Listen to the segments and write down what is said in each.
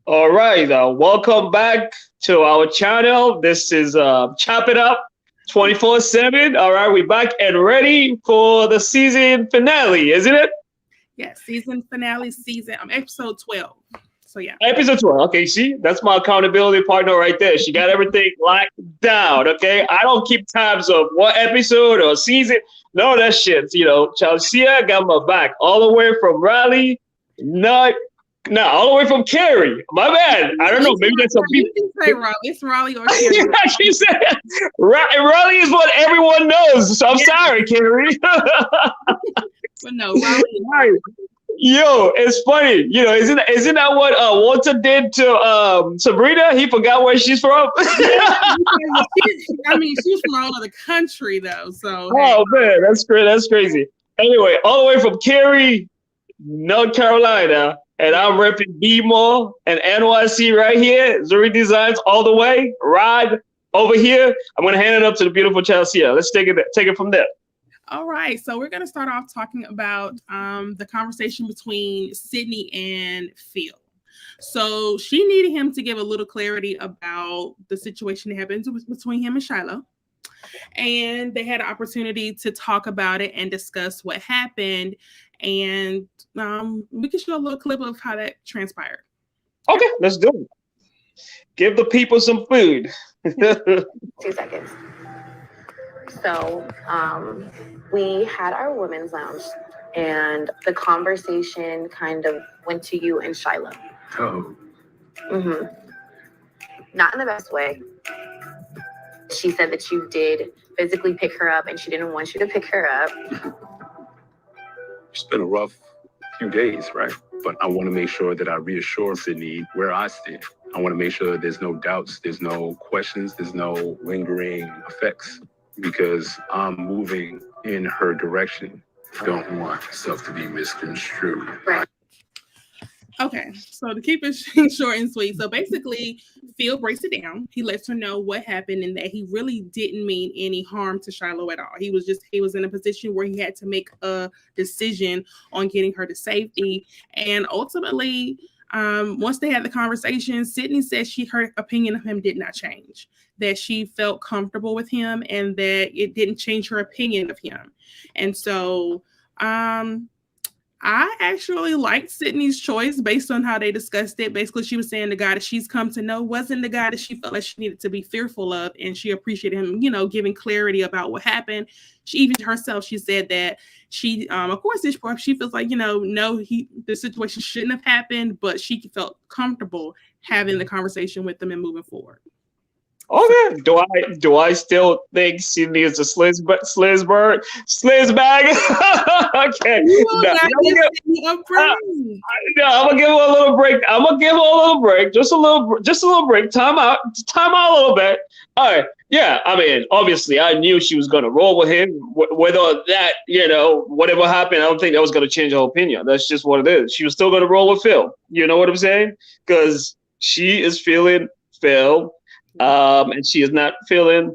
All right, welcome back to our channel. This is Chop It Up 24/7. All right, we're back and ready for the season finale, isn't it? Yes, season finale, episode 12. So yeah. Episode 12. Okay, see, that's my accountability partner right there. She got everything locked down. Okay, I don't keep tabs of what episode or season. No, that shit. Charlsea got my back all the way from Raleigh. Not No, all the way from Cary. My bad. I don't know. Maybe that's some people. You can say Raleigh. It's Raleigh or Cary. She said Raleigh is what everyone knows. So I'm sorry, Cary. But no, Raleigh. Yo, it's funny. Isn't that what Walter did to Sabrina? He forgot where she's from. She's from all over the country though. So oh man, that's great. That's crazy. Anyway, all the way from Cary, North Carolina. And I'm repping B-Mall and NYC right here. Zuri Designs all the way. Rod over here. I'm going to hand it up to the beautiful Charlsea. Let's take it from there. All right. So we're going to start off talking about the conversation between Sydney and Phil. So she needed him to give a little clarity about the situation that happened between him and Shiloh. And they had an opportunity to talk about it and discuss what happened. And we can show a little clip of how that transpired. Okay, let's do it. Give the people some food. 2 seconds. So we had our women's lounge, and the conversation kind of went to you and Shiloh. Oh. Mm-hmm. Not in the best way. She said that you did physically pick her up, and she didn't want you to pick her up. It's been a rough few days, right? But I want to make sure that I reassure Sydney where I stand. I want to make sure there's no doubts, there's no questions, there's no lingering effects, because I'm moving in her direction. I don't want stuff to be misconstrued. Right. Okay, so to keep it short and sweet, so basically Phil breaks it down. He lets her know what happened and that he really didn't mean any harm to Shiloh at all. He was in a position where he had to make a decision on getting her to safety. And ultimately, once they had the conversation, Sydney said her opinion of him did not change, that she felt comfortable with him and that it didn't change her opinion of him. And so, I actually liked Sydney's choice based on how they discussed it. Basically, she was saying the guy that she's come to know wasn't the guy that she felt like she needed to be fearful of. And she appreciated him, giving clarity about what happened. She even herself, she said that she, of course, this part, she feels like, the situation shouldn't have happened, but she felt comfortable having the conversation with them and moving forward. Okay. Do I still think Sydney is a slizzbag? Okay. I'm gonna give her a little break. Just a little break. Time out a little bit. All right. Yeah. I mean, obviously, I knew she was gonna roll with him. Whether that, whatever happened, I don't think that was gonna change her opinion. That's just what it is. She was still gonna roll with Phil. You know what I'm saying? Because she is feeling Phil. And she is not feeling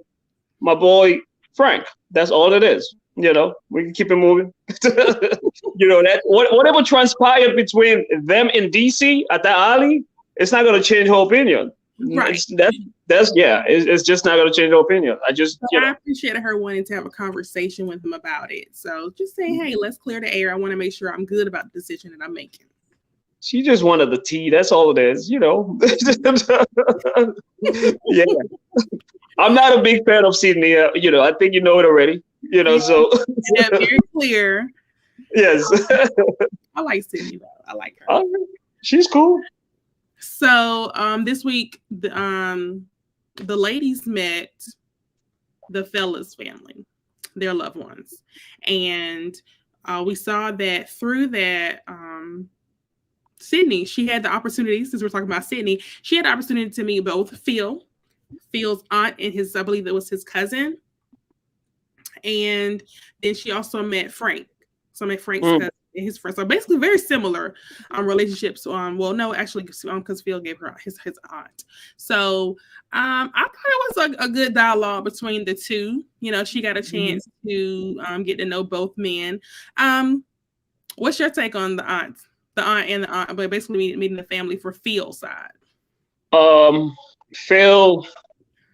my boy Frank. That's all it is. We can keep it moving. That whatever transpired between them in DC at that alley, it's not gonna change her opinion. Right. It's just not gonna change her opinion. I appreciated her wanting to have a conversation with him about it. So just saying, hey, let's clear the air. I want to make sure I'm good about the decision that I'm making. She just wanted the tea. That's all it is, Yeah. I'm not a big fan of Sydney. I think you know it already. So yeah, very clear. Yes. I like Sydney though. I like her. She's cool. So this week the ladies met the fellas' family, their loved ones, and we saw that through that. Sydney, she had the opportunity, since we're talking about Sydney, she had the opportunity to meet both Phil's aunt and I believe it was his cousin. And then she also met Frank. So met Frank's cousin and his friend. So basically very similar relationships. Well, no, actually, because Phil gave her his aunt. So I thought it was a good dialogue between the two. She got a chance to get to know both men. What's your take on the aunt? The aunt and the aunt, but basically meeting the family for Phil's side. Phil,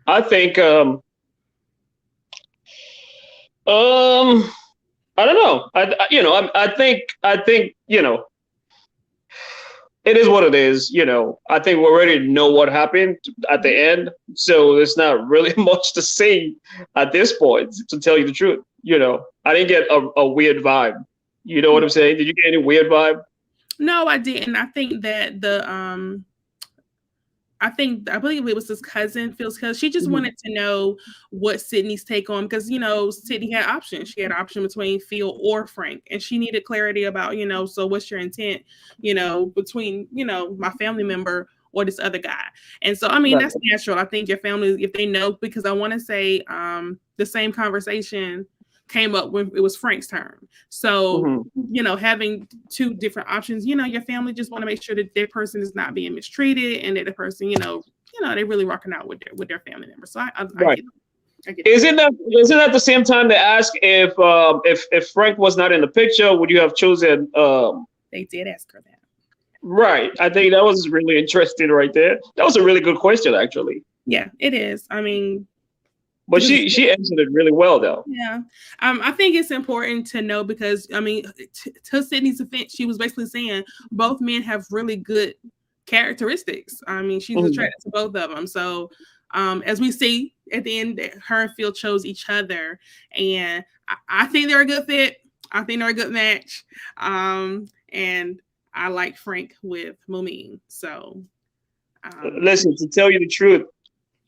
I think I don't know. I think it is what it is. I think we already know what happened at the end, so there's not really much to say at this point. To tell you the truth, I didn't get a weird vibe. You know what I'm saying? Did you get any weird vibe? No, I didn't. I think that I believe it was his cousin, Phil's cousin. She just wanted to know what Sydney's take on, because Sydney had options. She had an option between Phil or Frank, and she needed clarity about so what's your intent, between my family member or this other guy. And so I mean that's natural. I think your family, if they know, because I want to say the same conversation came up when it was Frank's turn. So, having two different options, your family just want to make sure that their person is not being mistreated and that the person, they're really rocking out with their family members. So I get it. Isn't that at the same time they ask if Frank was not in the picture, would you have chosen? They did ask her that. Right. I think that was really interesting right there. That was a really good question, actually. Yeah, it is. I mean, but she answered it really well, though. Yeah. I think it's important to know, because, I mean, to Sydney's offense, she was basically saying both men have really good characteristics. I mean, she's attracted to both of them. So, as we see at the end, her and Phil chose each other. And I think they're a good fit. I think they're a good match. And I like Frank with Mumin. So, listen, to tell you the truth,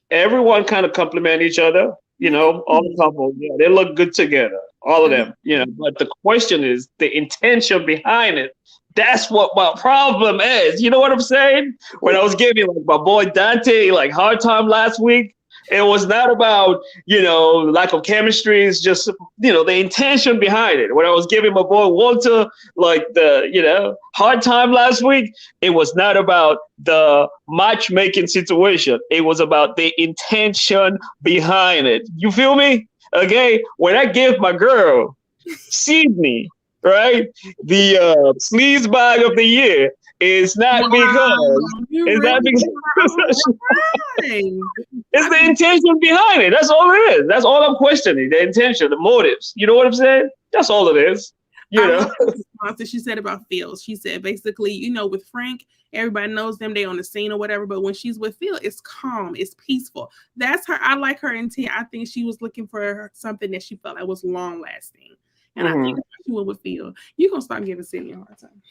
everyone kind of compliment each other, all the couples. Yeah, they look good together, all of them, But the question is the intention behind it. That's what my problem is. You know what I'm saying? When I was giving my boy Dante hard time last week, it was not about lack of chemistry. It's just the intention behind it. When I was giving my boy Walter the hard time last week, it was not about the matchmaking situation. It was about the intention behind it. You feel me? Okay. When I give my girl Sydney, right, the sleaze bag of the year, it's not because it's the intention behind it. That's all it is. That's all I'm questioning. The intention, the motives. You know what I'm saying? That's all it is. That she said about Phil. She said basically, with Frank, everybody knows them, they on the scene or whatever. But when she's with Phil, it's calm, it's peaceful. That's her. I like her intent. I think she was looking for something that she felt like was long lasting. And I think she went with Phil. You're gonna start giving Sydney a hard time.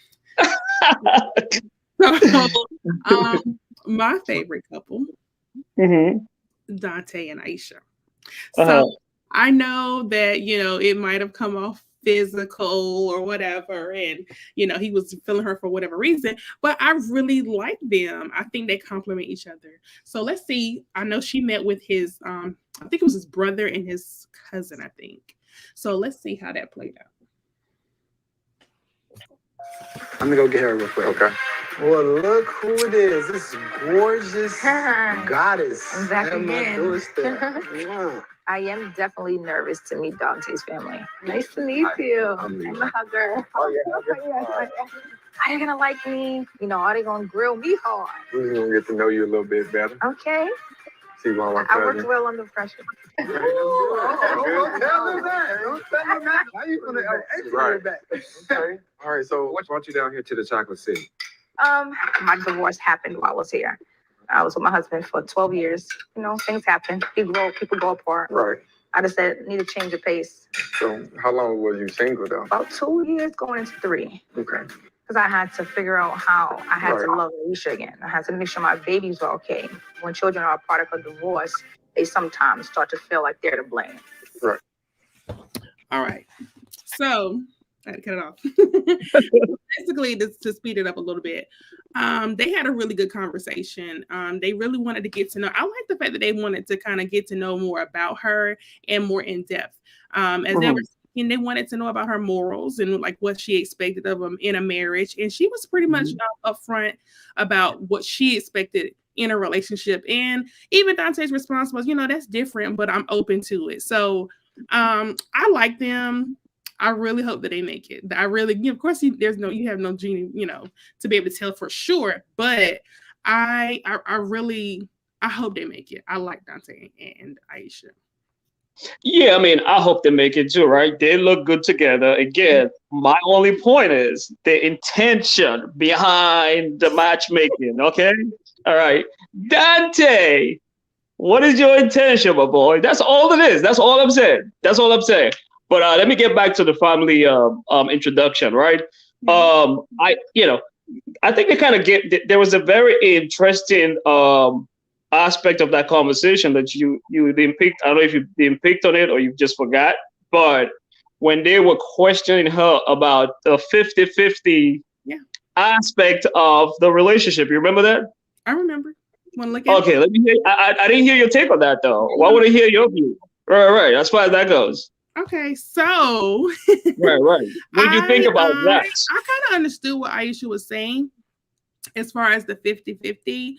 So, my favorite couple, Dante and Aisha. So I know that it might have come off physical or whatever, and he was feeling her for whatever reason, but I really like them. I think they complement each other. So let's see. I know she met with his I think it was his brother and his cousin, I think. So let's see how that played out. I'm gonna go get her real quick. Okay. Well, look who it is. This gorgeous goddess. I'm back again. Yeah. I am definitely nervous to meet Dante's family. Nice to meet you. I'm a hugger. Oh, yeah. Are they gonna like me? Are they gonna grill me hard? We're gonna get to know you a little bit better. Okay. See one more I work well under pressure. Don't tell me that. Don't tell me that. How you gonna answer back? Okay. All right. So what brought you down here to the Chocolate City? My divorce happened while I was here. I was with my husband for 12 years. Things happen. People go apart. Right. I just said, need to change the pace. So how long was you single though? About 2 years going into 3. Okay. Because I had to figure out how I had to love Aisha again. I had to make sure my babies were okay. When children are a product of divorce, they sometimes start to feel like they're to blame. Right. All right. So I had to cut it off. Basically, to speed it up a little bit, they had a really good conversation. They really wanted to get to know. I like the fact that they wanted to kind of get to know more about her and more in depth. As they were speaking, they wanted to know about her morals and what she expected of them in a marriage. And she was pretty much upfront about what she expected in a relationship. And even Dante's response was, that's different, but I'm open to it. So I like them. I really hope that they make it. I really, of course, you have no genie, to be able to tell for sure. But I really I hope they make it. I like Dante and Aisha. Yeah, I mean, I hope they make it too, right? They look good together. Again, my only point is the intention behind the matchmaking. Okay, all right, Dante. What is your intention, my boy? That's all it is. That's all I'm saying. That's all I'm saying. But let me get back to the family introduction, right? I think they kind of there was a very interesting aspect of that conversation that you didn't pick. I don't know if you didn't pick on it or you just forgot, but when they were questioning her about the 50-50 aspect of the relationship, you remember that? I remember. Okay, let me hear. I didn't hear your take on that though. Why would I hear your view? Right. That's why that goes. Okay, so right. What do you think about that? I kind of understood what Aisha was saying as far as the 50-50.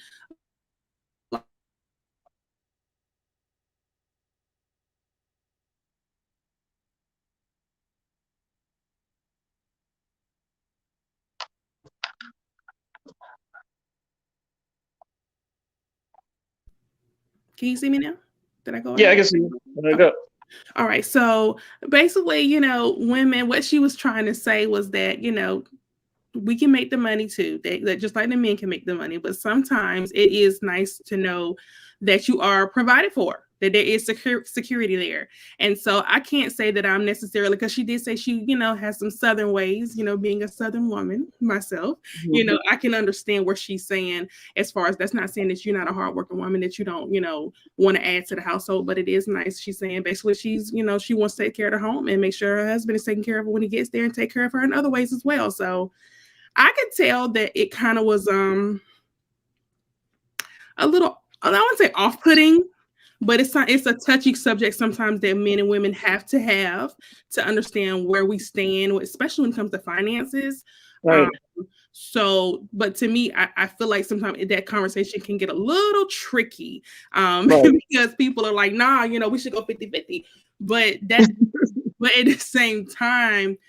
Can you see me now? Did I go out? Yeah, I can see you. There you go. All right. So basically, women, what she was trying to say was that, we can make the money too. That just like the men can make the money. But sometimes it is nice to know that you are provided for, that there is security there. And so I can't say that I'm necessarily, because she did say she, has some Southern ways, being a Southern woman myself, I can understand where she's saying, as far as that's not saying that you're not a hardworking woman, that you don't, want to add to the household, but it is nice. She's saying basically she's, she wants to take care of the home and make sure her husband is taking care of her when he gets there and take care of her in other ways as well. So I could tell that it kind of was a little, I wouldn't say off-putting, but it's a touchy subject sometimes that men and women have to understand where we stand, especially when it comes to finances. Right. But to me, I feel like sometimes that conversation can get a little tricky because people are like, nah, we should go 50-50. But but at the same time,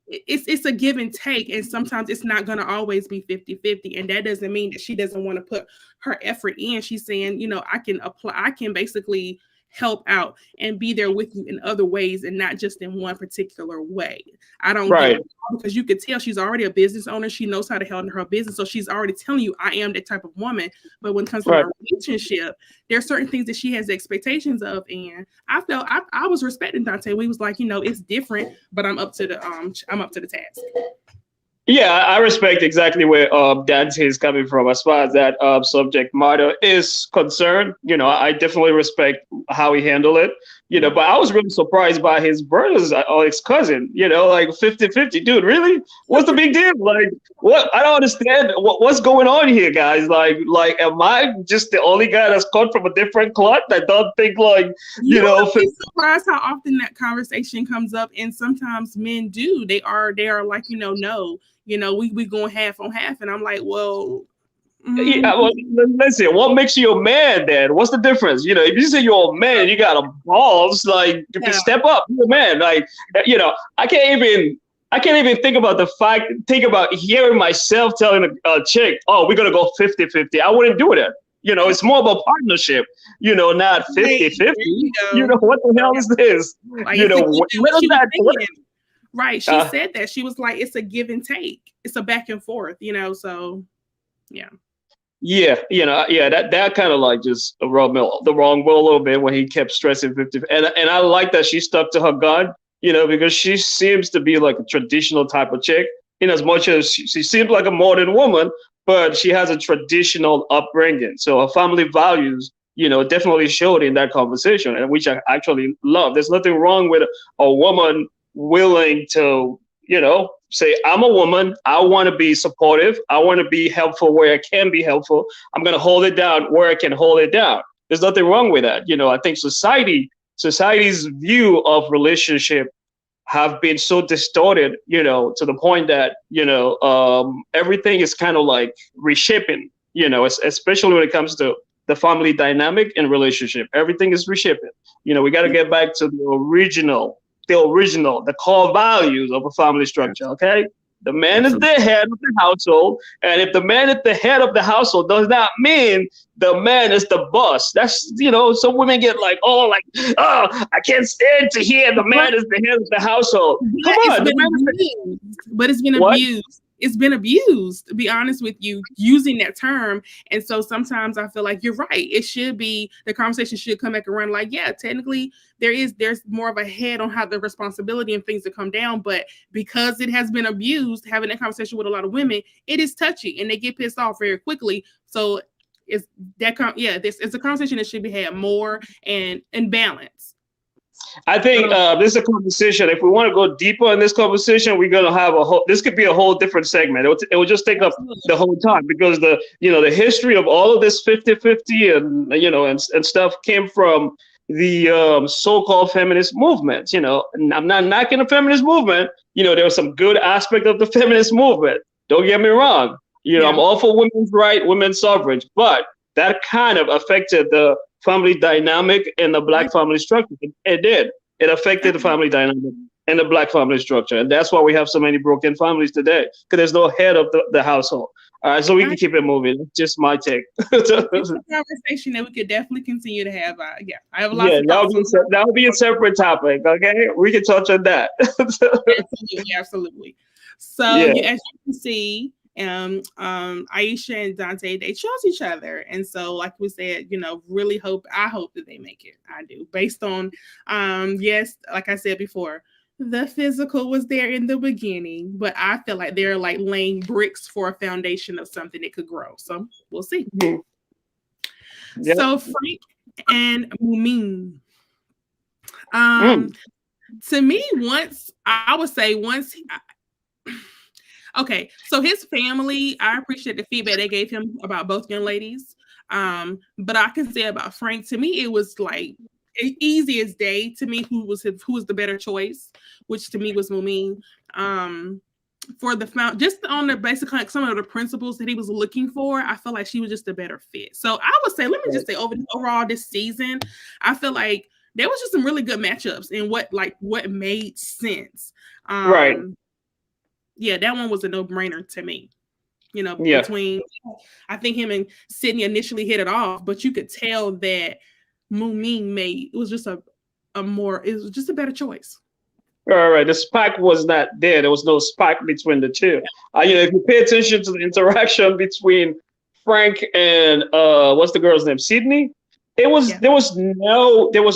it's a give and take, and sometimes it's not going to always be 50-50, and that doesn't mean that she doesn't want to put her effort in. She's saying, I can basically help out and be there with you in other ways and not just in one particular way. I don't get it, because you could tell she's already a business owner. She knows how to handle her business. So she's already telling you, I am that type of woman. But when it comes to a relationship, there are certain things that she has expectations of. And I felt I was respecting Dante. We was like, it's different, but I'm up to the task. Yeah, I respect exactly where Dante is coming from as far as that subject matter is concerned. I definitely respect how he handled it. But I was really surprised by his brother's or his cousin, like 50-50. Dude, really? What's the big deal? Like, what? I don't understand. What's going on here, guys? Like, am I just the only guy that's cut from a different cloth? I don't think You'll be surprised how often that conversation comes up, and sometimes men do. They are like, no. We going half on half, and I'm like, well. Yeah, well, listen, what makes you a man then? What's the difference? If you say you're a man, you got a balls, like step up, you're a man. Like, I can't even think about hearing myself telling a chick, oh, we're gonna go 50-50. I wouldn't do that. It's more of a partnership, not 50-50. What the hell is this? Right. She said that. She was like, it's a give and take. It's a back and forth, so yeah. Yeah, that kind of like just rubbed me the wrong way a little bit when he kept stressing 50. And I like that she stuck to her gun, because she seems to be like a traditional type of chick, in as much as she seems like a modern woman, but she has a traditional upbringing. So her family values, definitely showed in that conversation, and which I actually love. There's nothing wrong with a woman willing to, say, I'm a woman. I want to be supportive. I want to be helpful where I can be helpful. I'm going to hold it down where I can hold it down. There's nothing wrong with that. I think society's view of relationship have been so distorted, to the point that, everything is kind of like reshaping, especially when it comes to the family dynamic and relationship. Everything is reshaping. We got to get back to the original, the core values of a family structure. Okay. The man is the head of the household, and if the man is the head of the household, does not mean the man is the boss. That's, some women get like, oh, I can't stand to hear the man is the head of the household. Come on, but it's been abused. It's been abused, to be honest with you, using that term. And so sometimes I feel like you're right. It should be, the conversation should come back around like, yeah, technically there's more of a head on how the responsibility and things to come down. But because it has been abused, having that conversation with a lot of women, it is touchy and they get pissed off very quickly. So it's a conversation that should be had more and in balance. I think this is a conversation. If we want to go deeper in this conversation, we're going to have this could be a whole different segment. It will just take up the whole time, because the history of all of this 50-50 and stuff came from the so-called feminist movement. And I'm not knocking the feminist movement. There was some good aspect of the feminist movement. Don't get me wrong. I'm all for women's right, women's suffrage, but that kind of affected the family dynamic and the Black family structure. It did. It affected the family dynamic and the Black family structure. And that's why we have so many broken families today, because there's no head of the household. All right, so we can keep it moving. That's just my take. It's a conversation that we could definitely continue to have. I have a lot of that would be a separate topic, okay? We can touch on that. Absolutely. So as you can see, Aisha and Dante, they chose each other, and so like we said, I hope that they make it. I do, based on yes, like I said before, the physical was there in the beginning, but I feel like they're like laying bricks for a foundation of something that could grow. So we'll see. Mm-hmm. Yep. So Frank and Mumin, to me, okay, so his family, I appreciate the feedback they gave him about both young ladies. But I can say about Frank, to me, it was like easy as day to me who was the better choice, which to me was Mumin. For the just on the basic, like some of the principles that he was looking for, I felt like she was just a better fit. So I would say, let me just say overall this season, I feel like there was just some really good matchups and what made sense. Right. Yeah, that one was a no-brainer to me. Between, I think him and Sydney initially hit it off, but you could tell that Mumin it was just a better choice. All right, the spark was not there. There was no spark between the two. If you pay attention to the interaction between Frank and what's the girl's name, Sydney? There was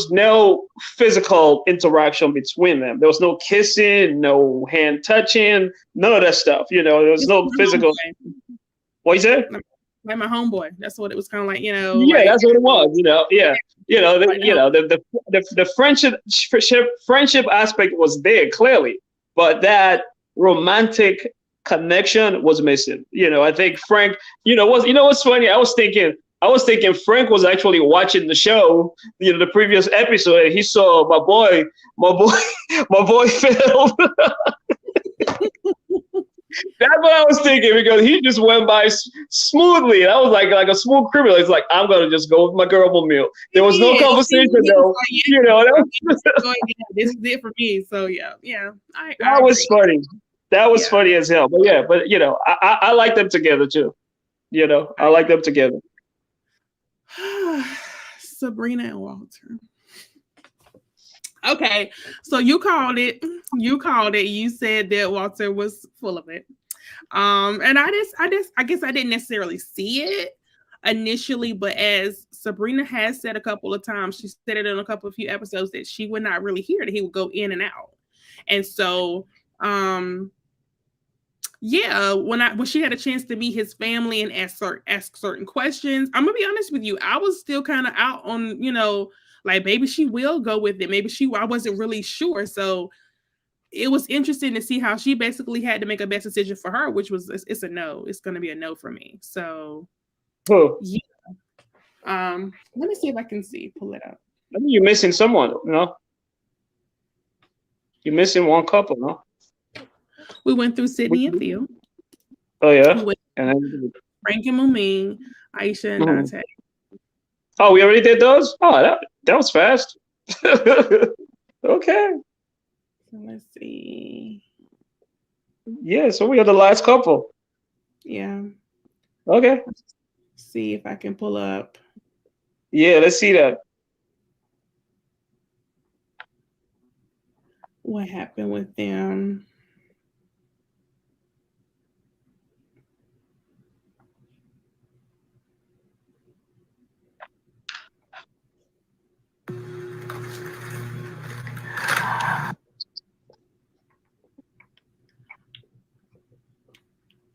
no physical interaction between them. There was no kissing, no hand touching, none of that stuff. There was no physical. What you said? Like my homeboy. That's what it was kind of like. Yeah, that's what it was. The friendship aspect was there clearly, but that romantic connection was missing. I think Frank. What's funny? I was thinking Frank was actually watching the show, the previous episode, and he saw my boy failed. That's what I was thinking, because he just went by smoothly. I was like a smooth criminal. It's like, I'm gonna just go with my girl Mumil. There was no conversation though. This is it for me. So yeah. That was funny. That was funny as hell. But I like them together too. I like them together. Sabrina and Walter. Okay, so you called it. You said that Walter was full of it. And I guess I didn't necessarily see it initially, but as Sabrina has said a couple of times, she said it in a few episodes that she would not really hear that he would go in and out. And so when she had a chance to meet his family and ask certain questions, I'm gonna be honest with you, I was still kind of out on, like maybe she will go with it. Maybe I wasn't really sure. So it was interesting to see how she basically had to make a best decision for her, which was it's a no. It's going to be a no for me. So yeah. Let me see if I can pull it up. I mean, you're missing someone, no? You're missing one couple, no? We went through Sydney and Theo. Oh yeah. Frank and Mumin, Aisha and Dante. Oh, we already did those? Oh, that was fast. Okay. So let's see. Yeah, so we are the last couple. Yeah. Okay. See if I can pull up. Yeah, let's see that. What happened with them?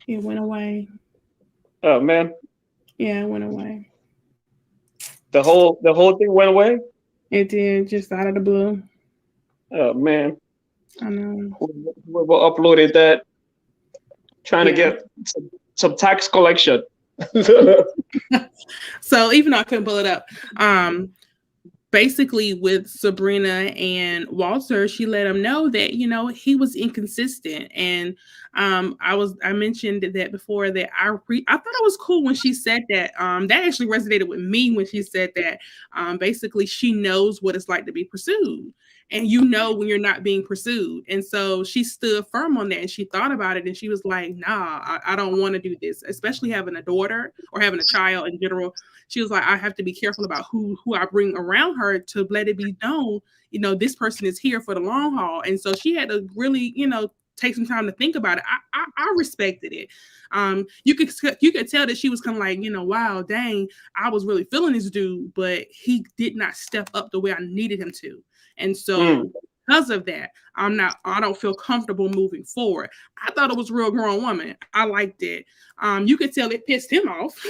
It went away. Oh man, Yeah, it went away. the whole thing went away. It did, just out of the blue. Oh man, I know. whoever uploaded that, trying to Yeah. get some tax collection. So even though I couldn't pull it up, basically with Sabrina and Walter, she let him know that, you know, he was inconsistent. And I mentioned that before, that I thought it was cool when she said that. That actually resonated with me when she said that. Basically, she knows what it's like to be pursued. And you know when you're not being pursued. And so she stood firm on that, and she thought about it, and she was like, nah, I don't want to do this, especially having a daughter or having a child in general. She was like, I have to be careful about who I bring around her, to let it be known, you know, this person is here for the long haul. And so she had to really, you know, take some time to think about it. I respected it. You could tell that she was kind of like, you know, wow, dang, I was really feeling this dude, but he did not step up the way I needed him to. And so because of that, I don't feel comfortable moving forward. I thought it was a real grown woman. I liked it. You could tell it pissed him off.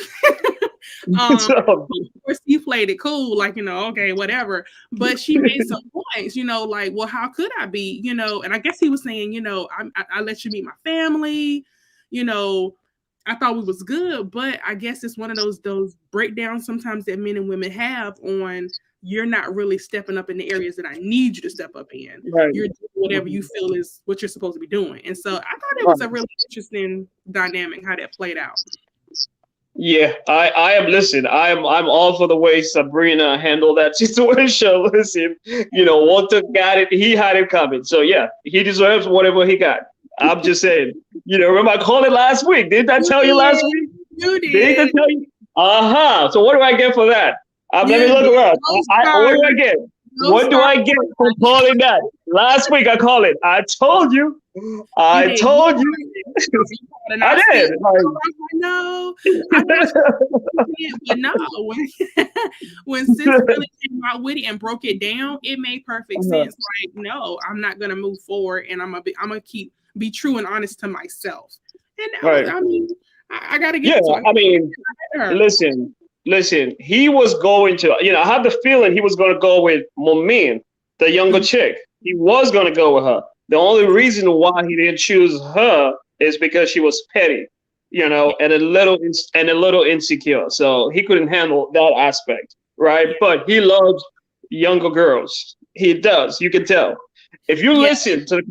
Of course, he played it cool, like, you know, okay, whatever. But she made some points, you know, like, well, how could I be, you know? And I guess he was saying, you know, I let you meet my family, you know. I thought we was good, but I guess it's one of those breakdowns sometimes that men and women have on, you're not really stepping up in the areas that I need you to step up in. Right. You're doing whatever you feel is what you're supposed to be doing. And so I thought it was a really interesting dynamic how that played out. Yeah, I am. Listen, I'm all for the way Sabrina handled that situation. Listen, you know, Walter got it. He had it coming. So yeah, he deserves whatever he got. I'm just saying. You know, remember I called it last week. Didn't I tell you last week? You did. Didn't I tell you? So what do I get for that? Let me look around. What do I get? What do I get for calling that? Last week I called it. I told you. I told you. I did. No. But no, when Sis really came out with it and broke it down, it made perfect sense. Like, no, I'm not gonna move forward, and I'm gonna be true and honest to myself. And I mean, I gotta get to it. I mean, listen, he was going to, you know, I had the feeling he was going to go with Momin, the younger chick. He was going to go with her. The only reason why he didn't choose her is because she was petty, you know, and a little insecure. So he couldn't handle that aspect, right? But he loves younger girls. He does. You can tell. If you listen to the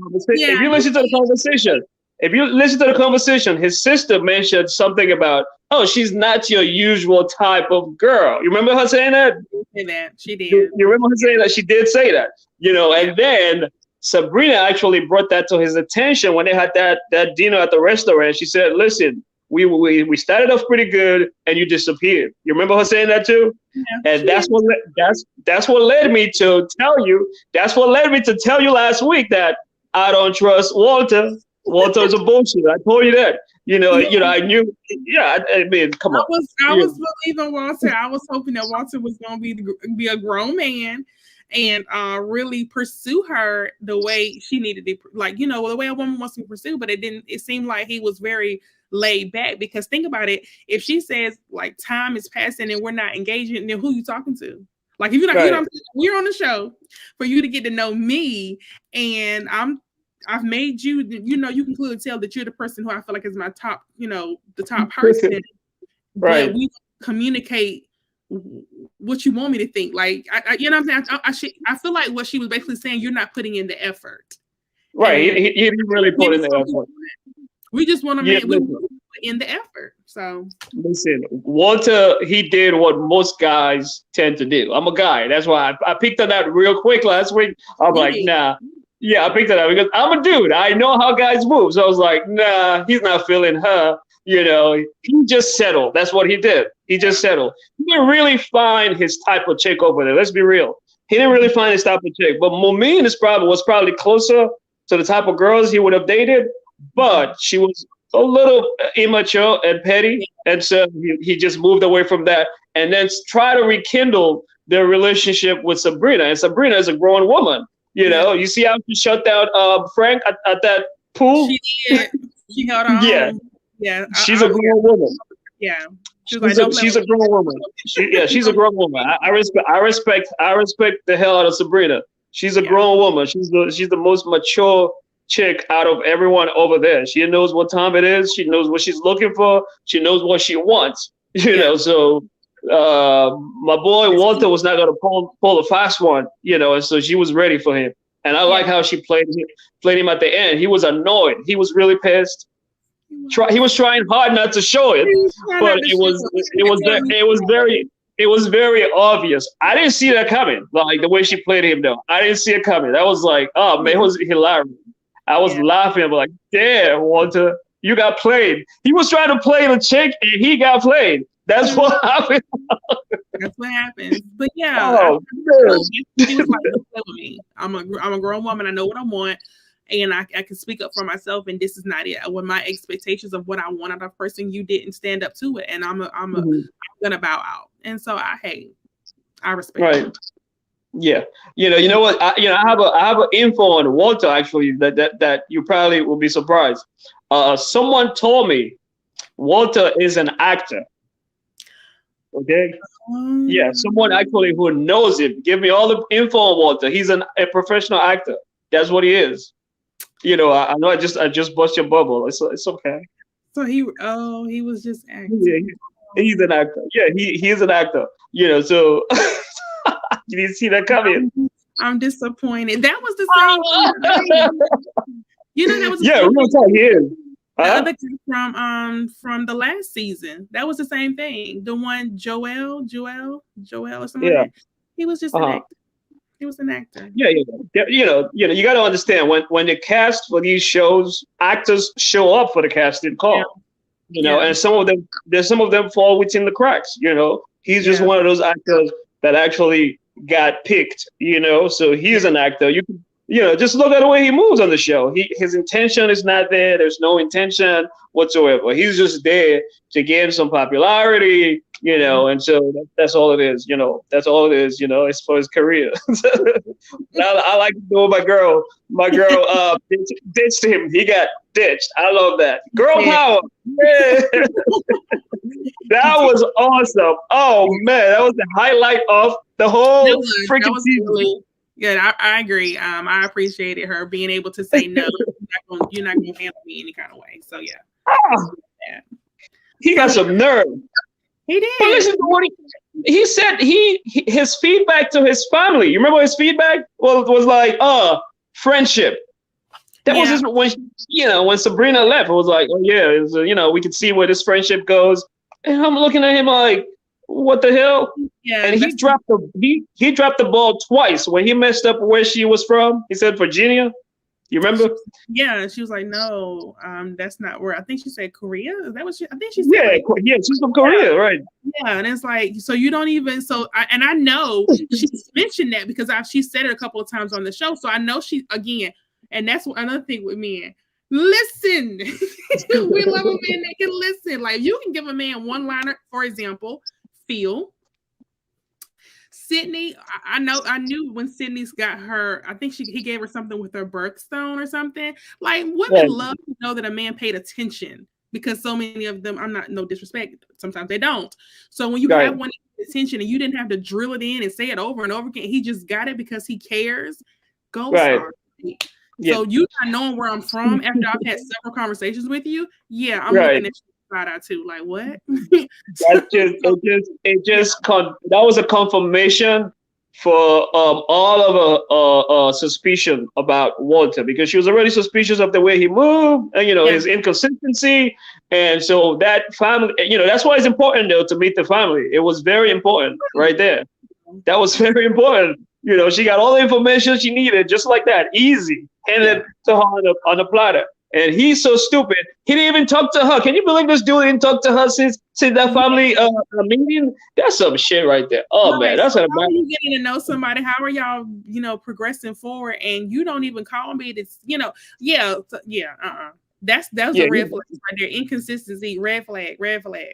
conversation, his sister mentioned something about, oh, she's not your usual type of girl. You remember her saying that? She did. You remember her saying that? She did say that, you know, and then Sabrina actually brought that to his attention when they had that dinner at the restaurant. She said, listen, we started off pretty good and you disappeared. You remember her saying that too? Yeah, and that's what led me to tell you. That's what led me to tell you last week that I don't trust Walter. Walter's a bullshit. I told you that. You know, I knew. Yeah, I mean, come on. I was believing Walter. I was hoping that Walter was going to be a grown man and really pursue her the way she needed to, like, you know, the way a woman wants to be pursued. But it seemed like he was very laid back, because think about it. If she says, like, time is passing and we're not engaging, then who are you talking to? Like, if you're not, you know, we're on the show for you to get to know me, and I've made you, you know, you can clearly tell that you're the person who I feel like is my top, you know, the top person. Right. But we communicate what you want me to think. Like, you know what I'm saying? I feel like what she was basically saying, you're not putting in the effort. Right. He didn't really put in the effort. We just want to put in the effort. So listen, Walter, he did what most guys tend to do. I'm a guy. That's why I picked on that real quick last week. I'm like, nah. Yeah, I picked it up because I'm a dude. I know how guys move. So I was like, nah, he's not feeling her. You know, he just settled. That's what he did. He just settled. He didn't really find his type of chick over there. Let's be real. He didn't really find his type of chick. But Mumin was probably closer to the type of girls he would have dated. But she was a little immature and petty. And so he just moved away from that and then try to rekindle their relationship with Sabrina. And Sabrina is a grown woman. You know, you see how she shut down Frank at that pool? She did. She held on. Yeah. Yeah. She's a grown woman. Yeah. She's a grown woman. She's a grown woman. I respect the hell out of Sabrina. She's a grown woman. She's the most mature chick out of everyone over there. She knows what time it is. She knows what she's looking for. She knows what she wants. You know, so my boy Walter was not going to pull a fast one, you know, and so she was ready for him. And I like how she played him at the end. He was annoyed. He was really pissed. He was trying hard not to show it, but it was very obvious. I didn't see that coming. Like the way she played him, though, I didn't see it coming. That was like, oh man, it was hilarious. I was laughing. I'm like, damn, Walter, you got played. He was trying to play the chick, and he got played. That's what happened. That's what happened. But yeah, he was like, "Don't play with me. I'm a grown woman. I know what I want, and I can speak up for myself. And this is not it. With my expectations of what I want out of a person, you didn't stand up to it, and I'm gonna bow out. And so I respect. Right. It. Yeah. You know what? I have an info on Walter actually that you probably will be surprised. Someone told me Walter is an actor. Okay. Yeah, someone actually who knows him. Give me all the info on Walter. He's a professional actor. That's what he is. You know, I know I just bust your bubble. It's okay. So he was just acting. Yeah, he's an actor. Yeah, he is an actor. You know, so you didn't see that coming. I'm disappointed. That was the same. You know, that was real talk. He is. The other guy from the last season. That was the same thing. The one Joel or something. Yeah. Like that. He was just an actor. He was an actor. Yeah. You know, you got to understand when the cast for these shows, actors show up for the casting call. Yeah. You know, and some of them fall within the cracks. You know, he's just one of those actors that actually got picked. You know, so he's an actor. You know, just look at the way he moves on the show. His intention is not there. There's no intention whatsoever. He's just there to gain some popularity, you know, and so that's all it is, you know. That's all it is, you know, as for his career. I like to do my girl. My girl ditched him. He got ditched. I love that. Girl power. Yeah. That was awesome. Oh, man. That was the highlight of the whole freaking season. Really good. I agree. I appreciated her being able to say no. You're not gonna handle me any kind of way. So yeah. He got some nerve. He did. But listen to what he said. His feedback to his family. You remember his feedback? Well, it was like, friendship. That was just when Sabrina left. It was like, oh yeah, it was, you know, we could see where this friendship goes. And I'm looking at him like, what the hell? Yeah, and he dropped the ball twice when he messed up where she was from. He said Virginia. You remember? Yeah, she was like, no, that's not where. I think she said Korea. Is that what she? I think she said. Yeah, she's from Korea, right? Yeah, and it's like, so you don't even. So, I know she mentioned that because she said it a couple of times on the show. So I know she again, and that's another thing with men. Listen, we love a man that can listen. Like you can give a man one liner, for example. Feel Sydney, I knew when Sydney's got her, I think he gave her something with her birthstone or something. Like women love to know that a man paid attention because so many of them, I'm not no disrespect, sometimes they don't. So when you have one attention and you didn't have to drill it in and say it over and over again, he just got it because he cares. Go sorry. Yeah. So you not knowing where I'm from after I've had several conversations with you, I'm looking at you side eye too. Like what? That was a confirmation for all of her suspicion about Walter because she was already suspicious of the way he moved and his inconsistency, and so that family, that's why it's important though to meet the family. It was very important right there. That was very important. She got all the information she needed, just like that, easy, handed to her on the platter. And he's so stupid. He didn't even talk to her. Can you believe this dude didn't talk to her since that family meeting? That's some shit right there. Oh man, that's how are you getting to know somebody? How are y'all, progressing forward? And you don't even call me. That's That's a red flag right there. Inconsistency, red flag.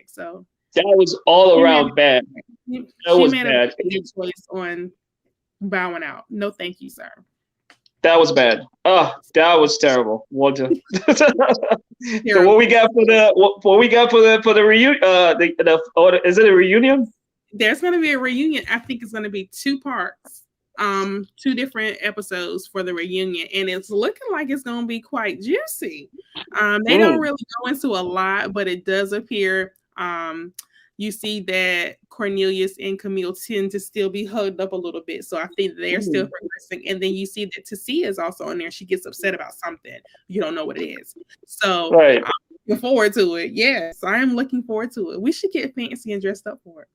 So that was all around bad. That was bad. She made a choice on bowing out. No, thank you, sir. That was bad. Oh, that was terrible, Walter. So what we got for the reunion? Is it a reunion? There's going to be a reunion. I think it's going to be 2 parts, 2 different episodes for the reunion, and it's looking like it's going to be quite juicy. They don't really go into a lot, but it does appear. You see that Cornelius and Camille tend to still be hugged up a little bit. So I think they're still progressing. And then you see that Tasia is also in there. She gets upset about something. You don't know what it is. So I'm looking forward to it. Yes, I am looking forward to it. We should get fancy and dressed up for it.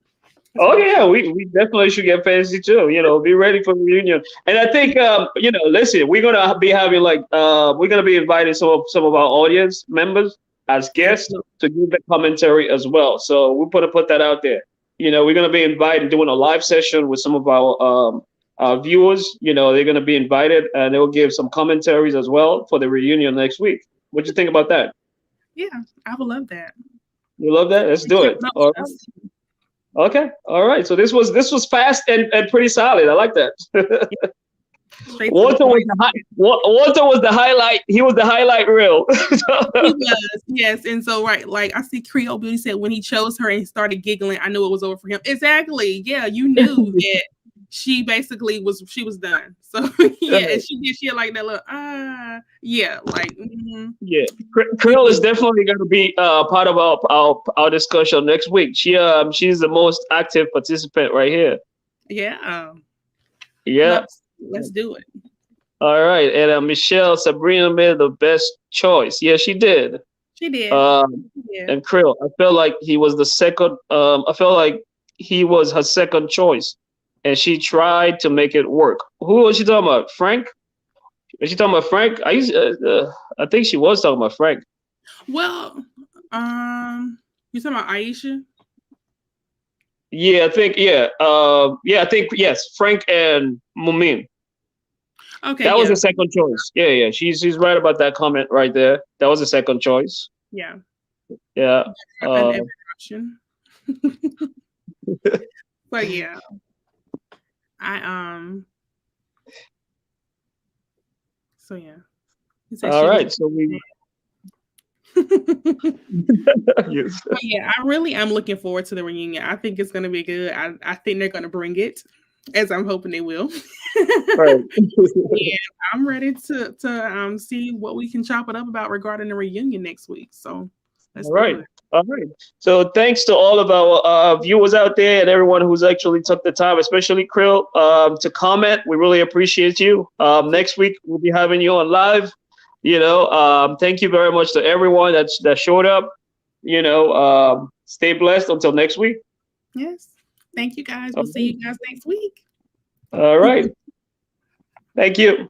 We definitely should get fancy too. Be ready for the reunion. And I think, listen, we're going to be having we're going to be inviting some of our audience members as guests to give the commentary as well. So we're going to put that out there. We're going to be invited, doing a live session with some of our viewers. They're going to be invited and they'll give some commentaries as well for the reunion next week. What do you think about that? Yeah, I would love that. You love that? Let's do it. All right. Okay. All right. So this was fast and pretty solid. I like that. Walter was the highlight. He was the highlight reel. He was, yes. And so, like I see Creole Beauty said when he chose her and started giggling, I knew it was over for him. Exactly. Yeah, you knew that she basically was done. So yeah, and she had like that little yeah, like yeah. Creole is definitely going to be part of our discussion next week. She's the most active participant right here. Yeah. Yeah. Let's do it. All right. And Sabrina made the best choice. Yeah, she did. She did. And Krill, I felt like he was the second. I felt like he was her second choice, and she tried to make it work. Who was she talking about? Frank? Was she talking about Frank? I think she was talking about Frank. Well, you talking about Aisha? Yeah, I think I think yes, Frank and Mumin. Okay, that was the second choice. Yeah, she's right about that comment right there. That was the second choice. Yeah. But yeah, So yeah. All right, so we. Yes. But yeah, I really am looking forward to the reunion. I think it's going to be good. I think they're going to bring it, as I'm hoping they will. Right. And I'm ready to see what we can chop it up about regarding the reunion next week. So all right. So thanks to all of our viewers out there and everyone who's actually took the time, especially Krill, to comment. We really appreciate you. Next week we'll be having you on live. Thank you very much to everyone that showed up. Stay blessed until next week. Yes. Thank you guys. We'll see you guys next week. All right. Thank you.